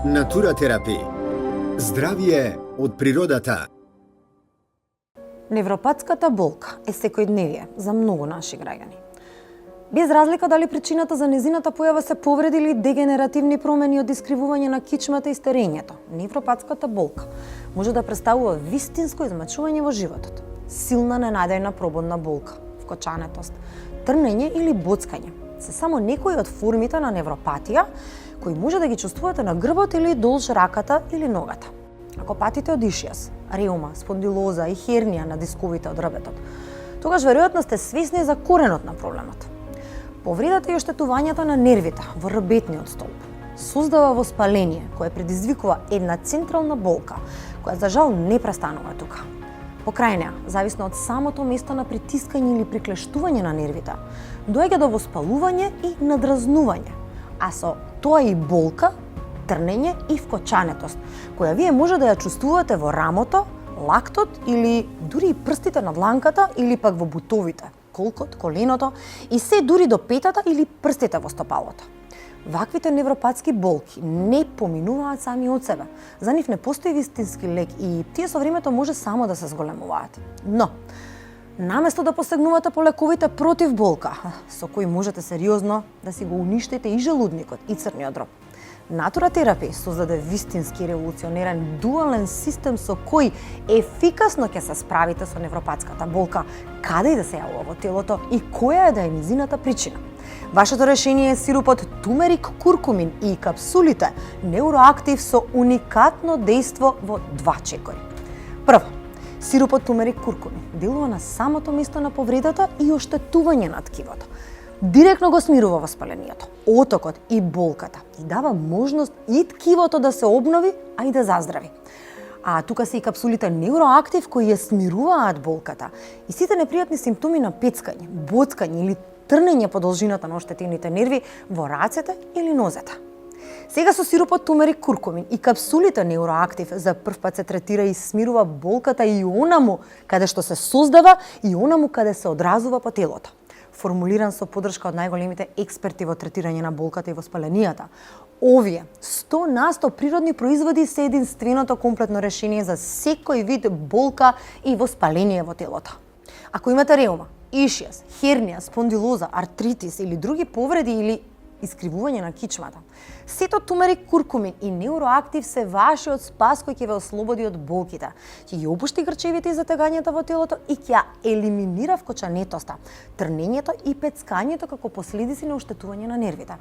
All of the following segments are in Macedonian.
Натуратерапи. Здравје од природата. Невропатската болка е секојдневие за многу наши граѓани. Без разлика дали причината за незината појава се повреди или дегенеративни промени од искривување на кичмата и старењето, невропатската болка може да представува вистинско измачување во животот. Силна ненајдена прободна болка, вкочанетост, трнење или боцкање се само некои од формите на невропатија кои може да ги чувствувате на грбот или долж раката или ногата. Ако патите од ишиас, реума, спондилоза и хернија на дисковите од ребетот, тогаш веројатно сте свесни за коренот на проблемот. Повредата и оштетувањата на нервите во ребетниот столб создава воспаление кое предизвикува една централна болка, која за жал не престанува тука. Покрај неа, зависно од самото место на притискање или приклештување на нервите, доаѓа до воспалување и надразнување, а со тоа и болка, трнење и вкочанетост, која вие може да ја чувствувате во рамото, лактот или дури и прстите на дланката или пак во бутовите, колкот, коленото и се дури до петата или прстите во стопалото. Ваквите невропатски болки не поминуваат сами од себе. За нив не постои вистински лек и тие со времето може само да се зголемуваат. Но, наместо да посегнувате по лековите против болка, со кои можете сериозно да си го уништите и желудникот и црниот дроб, Натуратерапи создаде вистински револуционерен дуален систем со кој ефикасно ќе се справите со невропатската болка, каде и да се јавува во телото и која е да е низината причина. Вашето решение е сиропот тумерик куркумин и капсулите Neuroactive со уникатно дејство во 2 чекори. Прво, сиропот тумерик куркумин делува на самото место на повредата и оштетување на ткивото. Директно го смирува воспалението, отокот и болката и дава можност и ткивото да се обнови, а и да заздрави. А тука се и капсулите Neuroactive кои ја смируваат болката и сите непријатни симптоми на пецкање, боцкање или трнење по должината на оштетените нерви во рацете или нозете. Сега со сиропот тумерик куркумин и капсулите Neuroactive за прв пат се третира и смирува болката и онаму каде што се создава и онаму каде се одразува по телото. Формулиран со поддршка од најголемите експерти во третирање на болката и воспаленијата. Овие 100% природни производи се единственото комплетно решение за секој вид болка и воспаление во телото. Ако имате реума, ишиас, хернија, спондилоза, артритис или други повреди или искривување на кичмата, сето тумерик куркумин и Neuroactive се вашиот спас кој ќе ве ослободи од болките, ќе ги опушти грчевите и затегањата во телото и ќе ја елиминира вкочанетоста, трнењето и пецкањето како последици на оштетување на нервите.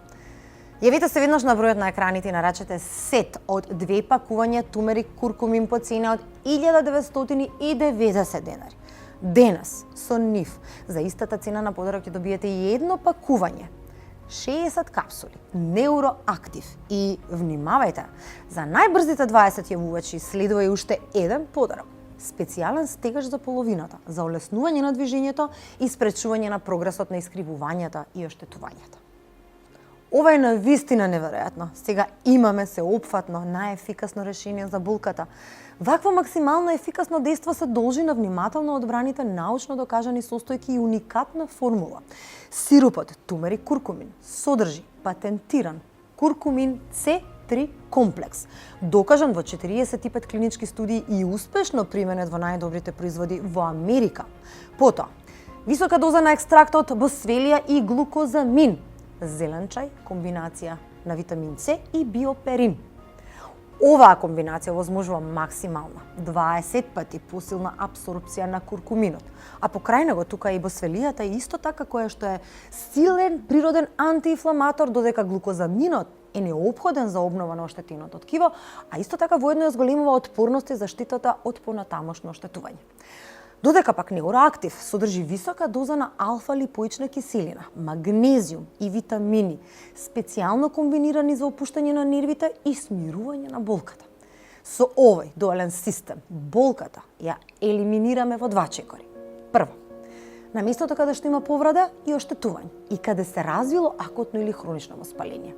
Јавете се веднаш на бројот на екраните и нарачете сет од 2 пакувања тумерик куркумин по цена од 1990 денари. Денес со нив за истата цена на подарок ќе добиете и едно пакување 60 капсули Neuroactive и внимавајте, за најбрзите 20 јавувачи следува и уште еден подарок. Специјален стегаш за половината, за олеснување на движењето и спречување на прогресот на искривувањата и оштетувањата. Ова е навистина неверојатно. Сега имаме сеопфатно, најефикасно решение за болката. Вакво максимално ефикасно дејство се должи на внимателно одбраните научно докажани состојки и уникатна формула. Сиропот тумерик куркумин содржи патентиран куркумин C3 комплекс, докажан во 45 клинички студии и успешно применет во најдобрите производи во Америка. Потоа, висока доза на екстрактот босвелија и глукозамин, зелен чај, комбинација на витамин С и биоперин. Оваа комбинација возможува максимална 20 пати посилна апсорбција на куркуминот, а покрај него тука и босвелијата е исто така која што е силен природен антиинфламатор, додека глукозаминот е неопходен за обнова на оштетеното ткиво, а исто така воедно ја зголемува отпорност и заштитата од понатамошно оштетување. Додека пак Neuroactive содржи висока доза на алфа-липоична киселина, магнезиум и витамини, специјално комбинирани за опуштање на нервите и смирување на болката. Со овој дуален систем, болката ја елиминираме во 2 чекори. Прво, на местото каде што има повреда и оштетување и каде се развило акутно или хронично воспаление.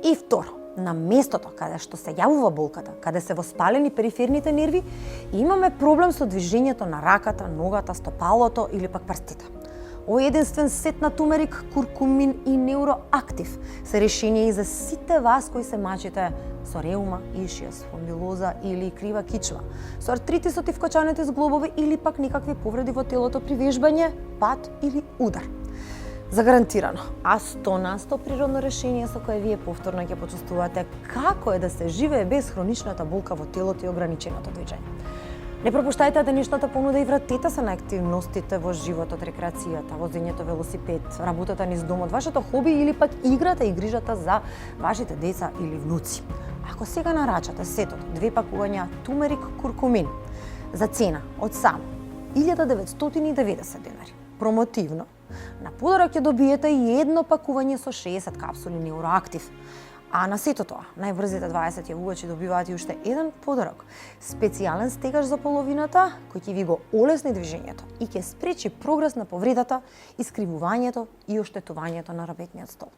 И второ, на местото каде што се јавува болката, каде се воспалени периферните нерви, имаме проблем со движењето на раката, ногата, стопалото или пак прстите. Овој единствен сет на тумерик, куркумин и неуроактив се решение и за сите вас кои се мачите со реума, ишиас, спондилоза или крива кичма, со артритисот и вкачаните зглобови или пак никакви повреди во телото при вежбање, пат или удар. Загарантирано, а 100% природно решение со кое вие повторно ќе почувствувате како е да се живее без хроничната болка во телото и ограниченото движење. Не пропуштајте денешната понуда и вратете се на активностите во животот, рекреацијата, возењето велосипед, работата низ домот, вашето хоби или пак играта и грижата за вашите деца или внуци. Ако сега нарачате сетот 2 пакувања тумерик куркумин за цена од само 1990 денари, промотивно, на подарок ќе добиете и едно пакување со 60 капсули неуроактив. А на сето тоа, најбрзите 20 јавувачи добиваат и уште еден подарок. Специјален стегаш за половината, кој ќе ви го олесни движењето и ќе спречи прогрес на повредата, искривувањето и оштетувањето на работниот стол.